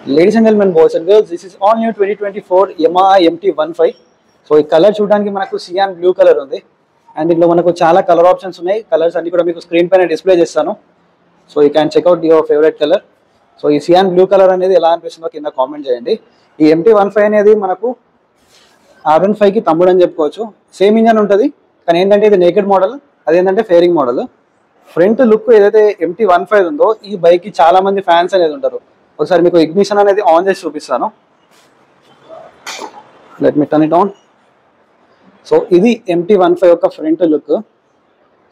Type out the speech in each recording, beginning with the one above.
Ladies and gentlemen, boys and girls, this is all new 2024 Yamaha MT-15. So ఈ colour చూడడానికి మనకు cyan blue colour ఉంది and దీంట్లో మనకు చాలా కలర్ ఆప్షన్స్ ఉన్నాయి. కలర్స్ అన్ని కూడా మీకు స్క్రీన్ పైన డిస్ప్లే చేస్తాను. So you can check out your favourite colour. So ఈ సియాన్ బ్లూ కలర్ అనేది ఎలా అనిపిస్తుందో కింద కామెంట్ చేయండి. ఈ MT-15 అనేది మనకు R15కి తమ్ముడు అని చెప్పుకోవచ్చు. సేమ్ ఇంజన్ ఉంటుంది కానీ ఏంటంటే ఇది నేకెడ్ మోడల్, అదేంటంటే ఫేరింగ్ మోడల్. ఫ్రంట్ లుక్ ఏదైతే MT-15 ఉందో ఈ బైక్కి చాలా మంది ఫ్యాన్స్ అనేది ఉంటారు. ఒకసారి మీకు ఇగ్నిషన్ అనేది ఆన్ చేసి చూపిస్తాను. Let me turn it on. So ఇది MT-15 యొక్క ఫ్రంట్ లుక్.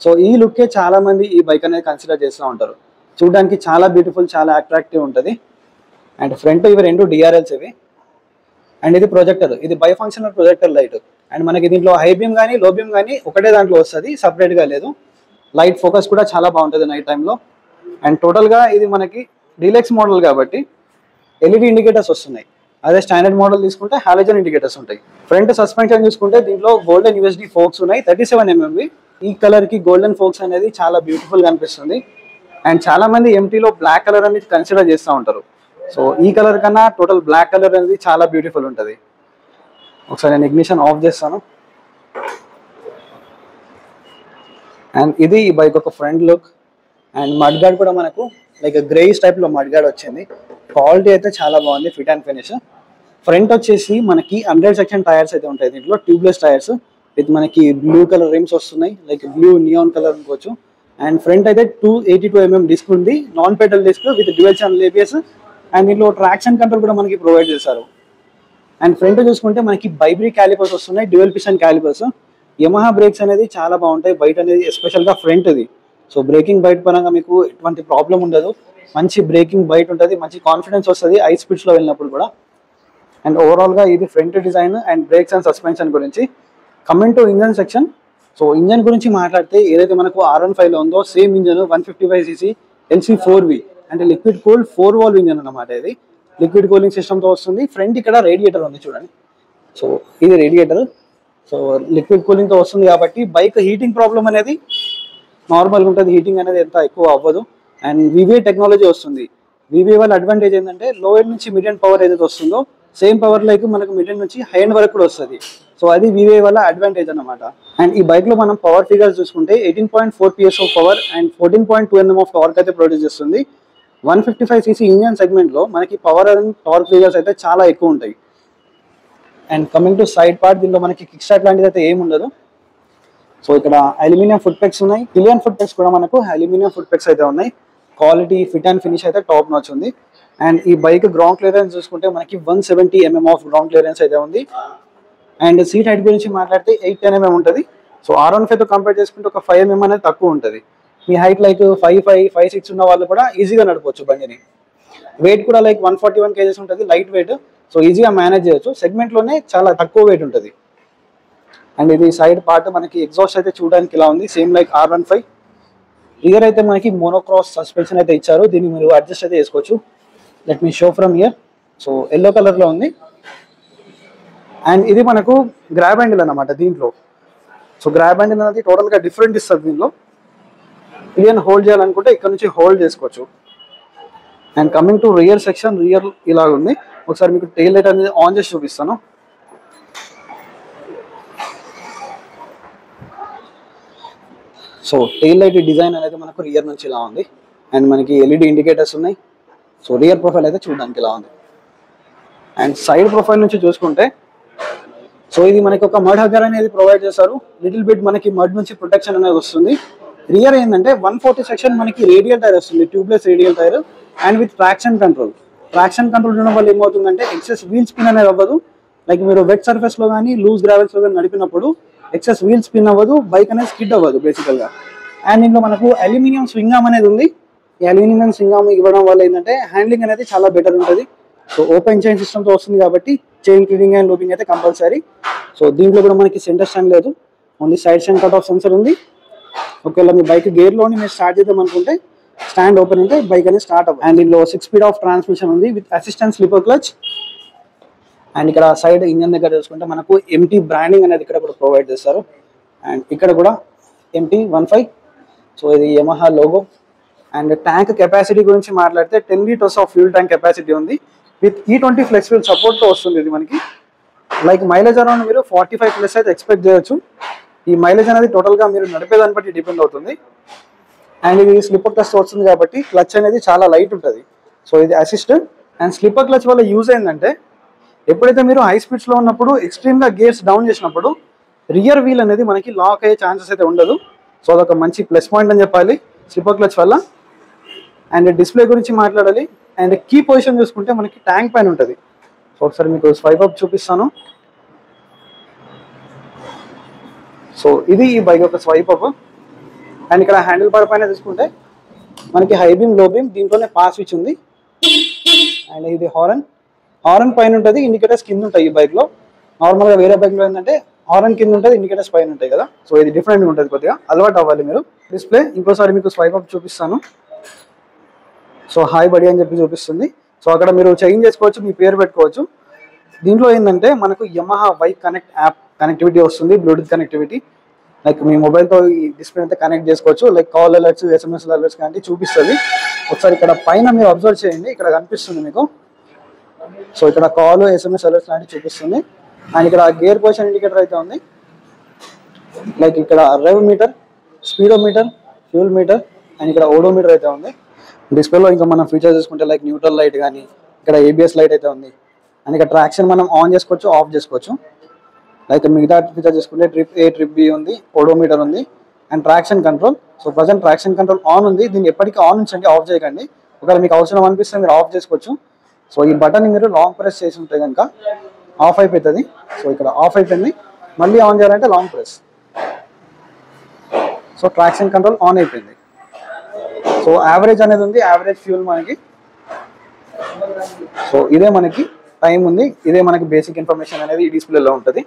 సో ఈ లుక్కే చాలా మంది ఈ బైక్ అనేది కన్సిడర్ చేస్తూ ఉంటారు. చూడడానికి చాలా బ్యూటిఫుల్, చాలా అట్రాక్టివ్ ఉంటుంది. అండ్ ఫ్రంట్ ఇవి రెండు DRLs ఇవి. అండ్ ఇది ప్రొజెక్టర్, ఇది by functional projector light. And మనకి దీంట్లో హై బీమ్ కానీ లో బీమ్ కానీ ఒకటే దాంట్లో వస్తుంది, సపరేట్గా లేదు. లైట్ ఫోకస్ కూడా చాలా బాగుంటుంది నైట్ టైంలో. అండ్ టోటల్గా ఇది మనకి డీలక్స్ మోడల్ కాబట్టి LED ఇండికేటర్స్ వస్తున్నాయి. అదే స్టాండర్డ్ మోడల్ తీసుకుంటే హాలోజన్ ఇండికేటర్స్ ఉంటాయి. ఫ్రంట్ సస్పెన్షన్ చూసుకుంటే దీంట్లో గోల్డెన్ USD ఫోక్స్ ఉన్నాయి, 37 mm. ఈ కలర్కి గోల్డెన్ ఫోక్స్ అనేది చాలా బ్యూటిఫుల్గా అనిపిస్తుంది. అండ్ చాలా మంది MT-లో బ్లాక్ కలర్ అనేది కన్సిడర్ చేస్తూ ఉంటారు. సో ఈ కలర్ కన్నా టోటల్ బ్లాక్ కలర్ అనేది చాలా బ్యూటిఫుల్ ఉంటుంది. ఒకసారి నేను ఇగ్నిషన్ ఆఫ్ చేస్తాను. అండ్ ఇది ఈ బైక్ ఒక front look. And mud gourd కూడా మనకు లైక్ గ్రేయిష్ టైప్లో మడ్ గార్డ్ వచ్చింది. క్వాలిటీ అయితే చాలా బాగుంది, ఫిట్ అండ్ ఫినిష్. ఫ్రంట్ వచ్చేసి మనకి 100 సెక్షన్ టైర్స్ అయితే ఉంటాయి దీంట్లో, ట్యూబ్లెస్ టైర్స్ విత్ మనకి బ్లూ కలర్ రిమ్స్ వస్తున్నాయి, లైక్ బ్లూ నియాన్ కలర్ అనుకోవచ్చు. అండ్ ఫ్రంట్ అయితే 282 mm డిస్క్ ఉంది, non pedal disc with dual channel ABS. And దీంట్లో ట్రాక్షన్ కంట్రోల్ కూడా మనకి ప్రొవైడ్ చేశారు. అండ్ ఫ్రంట్ చూసుకుంటే మనకి బైబ్రీ క్యాలిపర్స్ వస్తున్నాయి, dual piston calipers. Yamaha brakes అనేది చాలా బాగుంటాయి బైట్ అనేది, ఎస్పెషల్గా ఫ్రంట్ ఇది. సో బ్రేకింగ్ బైట్ పరంగా మీకు ఎటువంటి ప్రాబ్లం ఉండదు, మంచి బ్రేకింగ్ బైట్ ఉంటుంది, మంచి కాన్ఫిడెన్స్ వస్తుంది హై స్పీడ్స్లో వెళ్ళినప్పుడు కూడా. అండ్ ఓవరాల్గా ఇది front design and brakes and suspension గురించి. Coming to engine section. So engine గురించి మాట్లాడితే ఏదైతే మనకు R15లో ఉందో సేమ్ ఇంజన్ 155cc LC4V అంటే లిక్విడ్ కూల్డ్ 4 valve ఇంజన్ అన్నమాట. ఇది లిక్విడ్ కూలింగ్ సిస్టమ్తో వస్తుంది. ఫ్రంట్ ఇక్కడ రేడియేటర్ ఉంది చూడండి. సో ఇది రేడియేటర్. సో లిక్విడ్ కూలింగ్తో వస్తుంది కాబట్టి బైక్ హీటింగ్ ప్రాబ్లం అనేది నార్మల్గా ఉంటుంది, హీటింగ్ అనేది ఎంత ఎక్కువ అవ్వదు. అండ్ VVA టెక్నాలజీ వస్తుంది. VVA వల్ల అడ్వాంటేజ్ ఏంటంటే లో ఎండ్ నుంచి మిడ్ ఎండ్ పవర్ ఏదైతే వస్తుందో సేమ్ పవర్ లైక్ మనకు మిడ్ ఎండ్ నుంచి హై ఎండ్ వరకు కూడా వస్తుంది. సో అది VVA వల్ల అడ్వాంటేజ్ అన్నమాట. అండ్ ఈ బైక్లో మనం పవర్ ఫిగర్స్ చూసుకుంటే 18.4 PS of power and 14.2 Nm of torque అయితే ప్రొడ్యూస్ చేస్తుంది. 155cc ఇంజన్ సెగ్మెంట్లో మనకి పవర్ అండ్ టార్క్ ఫిగర్స్ అయితే చాలా ఎక్కువ ఉంటాయి. And coming to side part, దీంట్లో మనకి కిక్ స్టార్ట్ లాంటిది అయితే ఏమి ఉండదు. సో ఇక్కడ అల్యూమినియం ఫుట్ పెక్స్ ఉన్నాయి, పిలియన్ ఫుట్ పెక్స్ కూడా మనకు అల్యూమినియం ఫుట్ పెక్స్ అయితే ఉన్నాయి. క్వాలిటీ, ఫిట్ అండ్ ఫినిష్ అయితే టాప్ నాచ్ ఉంది. అండ్ ఈ బైక్ గ్రౌండ్ క్లియరెన్స్ చూసుకుంటే మనకి 170 mm ఆఫ్ గ్రౌండ్ క్లియరెన్స్ అయితే ఉంది. అండ్ సీట్ హైట్ గురించి మాట్లాడితే 810 mm ఉంటుంది. సో R15తో కంపేర్ చేసుకుంటే ఒక 5 mm అనేది తక్కువ ఉంటుంది. మీ హైట్ లైక్ 5'5", 5'6" ఉన్న వాళ్ళు కూడా ఈజీగా నడపవచ్చు బండిని. వెయిట్ కూడా లైక్ 141 kgs ఉంటుంది, లైట్ వెయిట్. సో ఈజీగా మేనేజ్ చేయొచ్చు, సెగ్మెంట్లోనే చాలా తక్కువ వెయిట్ ఉంటుంది. అండ్ ఇది సైడ్ పార్ట్ మనకి ఎగ్జాస్ట్ అయితే చూడడానికి ఇలా ఉంది, సేమ్ లైక్ R15. రియర్ అయితే మనకి మోనోక్రాస్ సస్పెన్షన్ అయితే ఇచ్చారు, దీన్ని మీరు అడ్జస్ట్ అయితే చేసుకోవచ్చు. Let me show from here. So yellow కలర్లో ఉంది. అండ్ ఇది మనకు గ్రాబ్ హ్యాండిల్ అన్నమాట దీంట్లో. సో గ్రాబ్ హ్యాండిల్ అనేది టోటల్గా డిఫరెంట్ ఇస్తుంది దీంట్లో. పిలియన్ హోల్డ్ చేయాలనుకుంటే ఇక్కడ నుంచి హోల్డ్ చేసుకోవచ్చు. And coming to rear section, rear ఇలా ఉంది. ఒకసారి మీకు టెయిల్ లైట్ అనేది ఆన్ చేసి చూపిస్తాను. సో టెయిల్ లైట్ డిజైన్ అనేది మనకు రియర్ నుంచి ఇలా ఉంది. అండ్ మనకి LED ఇండికేటర్స్ ఉన్నాయి. సో రియర్ ప్రొఫైల్ అయితే చూడడానికి ఇలా ఉంది. అండ్ సైడ్ ప్రొఫైల్ నుంచి చూసుకుంటే సో ఇది మనకి ఒక మడ్ హగ్గర్ అనేది ప్రొవైడ్ చేస్తారు. లిటిల్ బిట్ మనకి మడ్ నుంచి ప్రొటెక్షన్ అనేది వస్తుంది. రియర్ ఏంటంటే 140 సెక్షన్ మనకి రేడియల్ టైర్ వస్తుంది, tubeless radial tyre and with traction control. Traction control ఉండడం వల్ల ఏమవుతుందంటే ఎక్సెస్ వీల్ స్పిన్ అనేది అవ్వదు. లైక్ మీరు వెట్ సర్ఫేస్లో కానీ లూజ్ గ్రావెల్స్లో కానీ నడిపినప్పుడు ఎక్సెస్ వీల్ స్పిన్ అవ్వదు, బైక్ అనేది స్కిడ్ అవ్వదు బేసికల్గా. అండ్ దీంట్లో మనకు అల్యూమినియం స్వింగ్ ఆర్మ్ అనేది ఉంది. ఈ అల్యూమినియం స్వింగ్ ఆర్మ్ ఇవ్వడం వల్ల ఏంటంటే హ్యాండ్లింగ్ అనేది చాలా బెటర్ ఉంటుంది. సో ఓపెన్ చైన్ సిస్టమ్తో వస్తుంది కాబట్టి చైన్ క్లీనింగ్ అండ్ లూపింగ్ అయితే కంపల్సరీ. సో దీంట్లో కూడా మనకి సెంటర్ స్టాండ్ లేదు, only side stand cut off sensor ఉంది. ఒకవేళ మీ బైక్ గేర్లోని మీరు స్టార్ట్ చేద్దాం అనుకుంటే స్టాండ్ ఓపెన్ ఉంటే బైక్ అనేది స్టార్ట్ అవ్వదు. అండ్ దీంట్లో 6 speed ఆఫ్ ట్రాన్స్మిషన్ ఉంది with assistant sleeper clutch. And ఇక్కడ సైడ్ ఇంజన్ దగ్గర చూసుకుంటే మనకు MT బ్రాండింగ్ అనేది ఇక్కడ కూడా ప్రొవైడ్ చేస్తారు. అండ్ ఇక్కడ కూడా MT-15. సో ఇది Yamaha logo. And tank capacity గురించి మాట్లాడితే 10 liters of fuel tank capacity ఉంది. విత్ E20 ఫ్లెక్స్ వీల్ సపోర్ట్తో వస్తుంది ఇది మనకి. లైక్ మైలేజ్ అరౌండ్ మీరు 45+ అయితే ఎక్స్పెక్ట్ చేయొచ్చు. ఈ మైలేజ్ అనేది టోటల్గా మీరు నడిపేదాన్ని బట్టి డిపెండ్ అవుతుంది. అండ్ ఇది స్లిప్పర్ క్లచ్ వస్తుంది కాబట్టి క్లచ్ అనేది చాలా లైట్ ఉంటుంది. సో ఇది అసిస్ట్. అండ్ స్లిప్పర్ క్లచ్ వల్ల యూజ్ ఏంటంటే ఎప్పుడైతే మీరు హై స్పీడ్స్లో ఉన్నప్పుడు ఎక్స్ట్రీమ్గా గేర్స్ డౌన్ చేసినప్పుడు రియర్ వీల్ అనేది మనకి లాక్ అయ్యే ఛాన్సెస్ అయితే ఉండదు. సో అదొక మంచి ప్లస్ పాయింట్ అని చెప్పాలి స్లిప్పర్ క్లచ్ వల్ల. అండ్ డిస్ప్లే గురించి మాట్లాడాలి. అండ్ కీ పొజిషన్ చూసుకుంటే మనకి ట్యాంక్ పైన ఉంటుంది. సో ఒకసారి మీకు స్వైప్ అప్ చూపిస్తాను. సో ఇది ఈ బైక్ యొక్క స్వైప్ అప్. అండ్ ఇక్కడ హ్యాండిల్ బార్ పైన చూసుకుంటే మనకి హై బీమ్ లో బీమ్ దీంట్లోనే పాస్ స్విచ్ ఉంది. అండ్ ఇది హారన్ పైన ఉంటుంది, ఇండికేటర్స్ కింద ఉంటాయి ఈ బైక్లో. నార్మల్గా వేరే బైక్లో ఏంటంటే హారన్ కింద ఉంటుంది, ఇండికేటర్స్ పైన ఉంటాయి కదా. సో ఇది డిఫరెంట్గా ఉంటుంది, కొద్దిగా అలవాటు అవ్వాలి మీరు. డిస్ప్లే ఇంకోసారి మీకు స్వైప్ అప్ చూపిస్తాను. సో హాయ్ బడి అని చెప్పి చూపిస్తుంది. సో అక్కడ మీరు చేంజ్ చేసుకోవచ్చు, మీ పేరు పెట్టుకోవచ్చు. దీంట్లో ఏంటంటే మనకు Yamaha bike connect app connectivity వస్తుంది, బ్లూటూత్ కనెక్టివిటీ. లైక్ మీ మొబైల్తో ఈ డిస్ప్లే అయితే కనెక్ట్ చేసుకోవచ్చు. Like call alerts, SMS alerts కానీ చూపిస్తుంది. ఒకసారి ఇక్కడ పైన మీరు అబ్జర్వ్ చేయండి, ఇక్కడ కనిపిస్తుంది మీకు. సో ఇక్కడ కాల్, SMS అలర్ట్స్ లాంటివి చూపిస్తుంది. అండ్ ఇక్కడ గేర్ పొజిషన్ ఇండికేటర్ అయితే ఉంది. లైక్ ఇక్కడ rev meter, speedometer, fuel meter and ఇక్కడ ఓడోమీటర్ అయితే ఉంది. డిస్ప్లేలో ఇంకా మనం ఫీచర్స్ చూసుకుంటే లైక్ న్యూట్రల్ లైట్ కానీ, ఇక్కడ ABS లైట్ అయితే ఉంది. అండ్ ఇక్కడ ట్రాక్షన్ మనం ఆన్ చేసుకోవచ్చు, ఆఫ్ చేసుకోవచ్చు. లైక్ మిగతా ఫీచర్ చూసుకుంటే ట్రిప్ A, ట్రిప్ B ఉంది, ఓడోమీటర్ ఉంది and traction control. So present traction control on ఉంది. దీన్ని ఎప్పటికీ ఆన్ ఉంచండి, ఆఫ్ చేయకండి. ఒకవేళ మీకు అవసరం అనిపిస్తే మీరు ఆఫ్ చేసుకోవచ్చు. సో ఈ బటన్ మీరు లాంగ్ ప్రెస్ చేసి ఉంటే కనుక ఆఫ్ అయిపోతుంది. సో ఇక్కడ ఆఫ్ అయిపోయింది. మళ్ళీ ఆన్ చేయాలంటే long press. So traction control on అయిపోయింది. సో యావరేజ్ అనేది ఉంది, యావరేజ్ ఫ్యూల్ మనకి. సో ఇదే మనకి టైం ఉంది, ఇదే మనకి బేసిక్ ఇన్ఫర్మేషన్ అనేది ఈ డిస్ప్లేలో ఉంటుంది.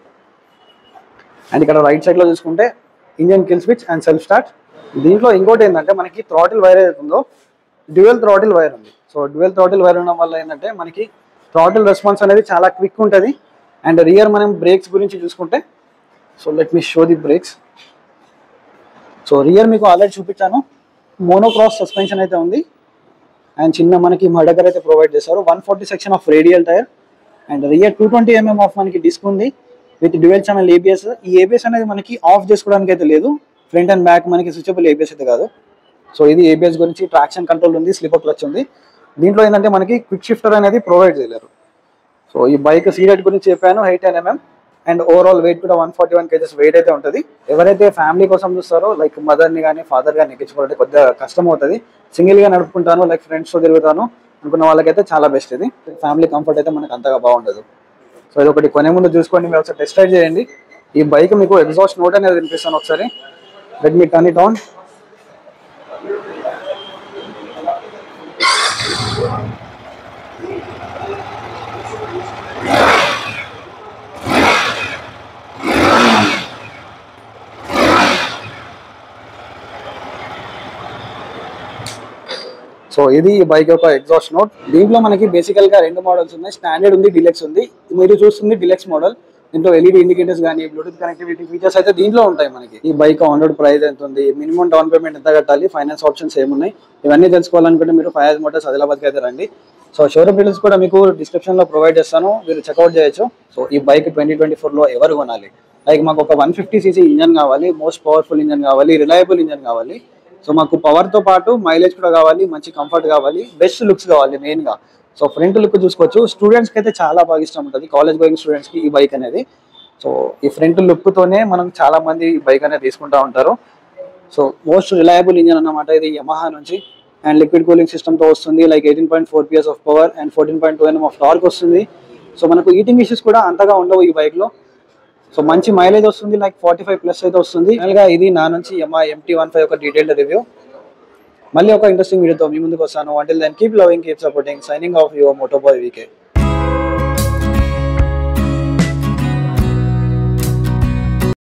అండ్ ఇక్కడ రైట్ సైడ్లో చూసుకుంటే engine kill switch and self start. దీంట్లో ఇంకోటి ఏంటంటే మనకి థ్రాటిల్ వైర్ ఏదైతే ఉందో డ్యూయల్ థ్రాటిల్ వైర్ ఉంది. సో డ్యూయల్ థ్రాటిల్ వైర్ ఉండడం వల్ల ఏంటంటే మనకి థ్రాటిల్ రెస్పాన్స్ అనేది చాలా క్విక్ ఉంటుంది. అండ్ రియర్ మనం బ్రేక్స్ గురించి చూసుకుంటే, so let me show the brakes. So rear మీకు ఆల్రెడీ చూపించాను, మోనోక్రాస్ సస్పెన్షన్ అయితే ఉంది. అండ్ చిన్న మనకి మడగర్ అయితే ప్రొవైడ్ చేస్తారు. 140 section of radial tyre. And rear 220 mm of మనకి డిస్క్ ఉంది విత్ డ్యూయల్ ఛానల్ ABS. ఈ ABS అనేది మనకి ఆఫ్ చేసుకోవడానికి అయితే లేదు, ఫ్రంట్ అండ్ బ్యాక్ మనకి స్విచబుల్ ABS అయితే కాదు. సో ఇది ABS గురించి. ట్రాక్షన్ కంట్రోల్ ఉంది, స్లిప్పర్ క్లచ్ ఉంది. దీంట్లో ఏంటంటే మనకి క్విక్ షిఫ్టర్ అనేది ప్రొవైడ్ చేయలేరు. సో ఈ బైక్ సీట్ గురించి చెప్పాను, 10 mm. అండ్ ఓవరాల్ వెయిట్ కూడా 141 kgs వెయిట్ అయితే ఉంటుంది. ఎవరైతే ఫ్యామిలీ కోసం చూస్తారో లైక్ మదర్ని కానీ ఫాదర్ కానీ ఎక్కించుకోవాలంటే కొద్దిగా కష్టం అవుతుంది. సింగిల్గా నడుపుకుంటాను, లైక్ ఫ్రెండ్స్తో తిరుగుతాను అనుకున్న వాళ్ళకైతే చాలా బెస్ట్ ఇది. ఫ్యామిలీ కంఫర్ట్ అయితే మనకు అంతగా బాగుండదు. సో ఇది ఒకటి కొనే ముందు చూసుకోండి, మీరు ఒకసారి టెస్ట్ రైడ్ చేయండి. ఈ బైక్ మీకు ఎగ్జాస్ట్ నోట్ అనేది వినిపిస్తాను ఒకసారి. Let me turn it on. So ఇది ఈ బైక్ యొక్క ఎగ్జాస్ట్ నోట్. దీంట్లో మనకి బేసికల్ గా 2 మోడల్స్ ఉన్నాయి, స్టాండర్డ్ ఉంది, డిలక్స్ ఉంది. మీరు చూస్తుంది డిలక్స్ మోడల్. దీంట్లో LED ఇండికేటర్స్ కానీ, బ్లూటూత్ కనెక్టివిటీ ఫీచర్స్ అయితే దీంట్లో ఉంటాయి మనకి. ఈ బైక్ ఆన్ రోడ్ ప్రైస్ ఎంత ఉంది, మినిమం డౌన్ పేమెంట్ ఎంత కట్టాలి, ఫైనాన్స్ ఆప్షన్స్ ఏమున్నాయి, ఇవన్నీ తెలుసుకోవాలనుకుంటే మీరు ఫయాజ్ మోటార్స్ ఆదిలాబాద్కి అయితే రండి. సో షోరూమ్ డీటెయిల్స్ కూడా మీకు డిస్క్రిప్షన్ లో ప్రొవైడ్ చేస్తాను, మీరు చెక్అవుట్ చేయొచ్చు. సో ఈ బైక్ 2024లో ఎవరు కొనాలి? లైక్ మాకు ఒక 150cc ఇంజన్ కావాలి, మోస్ట్ పవర్ఫుల్ ఇంజన్ కావాలి, రిలయబుల్ ఇంజన్ కావాలి. సో మాకు పవర్తో పాటు మైలేజ్ కూడా కావాలి, మంచి కంఫర్ట్ కావాలి, బెస్ట్ లుక్స్ కావాలి మెయిన్గా. సో ఫ్రంట్ లుక్ చూసుకోవచ్చు. స్టూడెంట్స్కి అయితే చాలా బాగా ఇష్టం ఉంటుంది, కాలేజ్ గోయింగ్ స్టూడెంట్స్కి ఈ బైక్ అనేది. సో ఈ ఫ్రంట్ లుక్తోనే మనం చాలా మంది ఈ బైక్ అనేది తీసుకుంటూ ఉంటారు. సో మోస్ట్ రిలయబుల్ ఇంజన్ అన్నమాట ఇది యమహా నుంచి. అండ్ లిక్విడ్ కూలింగ్ సిస్టమ్తో వస్తుంది. Like 18.4 PS of power and 14.2 Nm of torque వస్తుంది. సో మనకు ఈటింగ్ ఇష్యూస్ కూడా అంతగా ఉండవు ఈ బైక్లో. సో మంచి మైలేజ్ వస్తుంది, లైక్ 45+ అయితే వస్తుంది. ఫైనల్గా ఇది నా నుంచి యమహా MT-15 ఒక డీటెయిల్డ్ రివ్యూ. మళ్ళీ ఒక ఇంట్రెస్టింగ్ వీడియోతో మీ ముందుకు వస్తాను. Until then keep loving, keep supporting. Signing off your motoboy VK.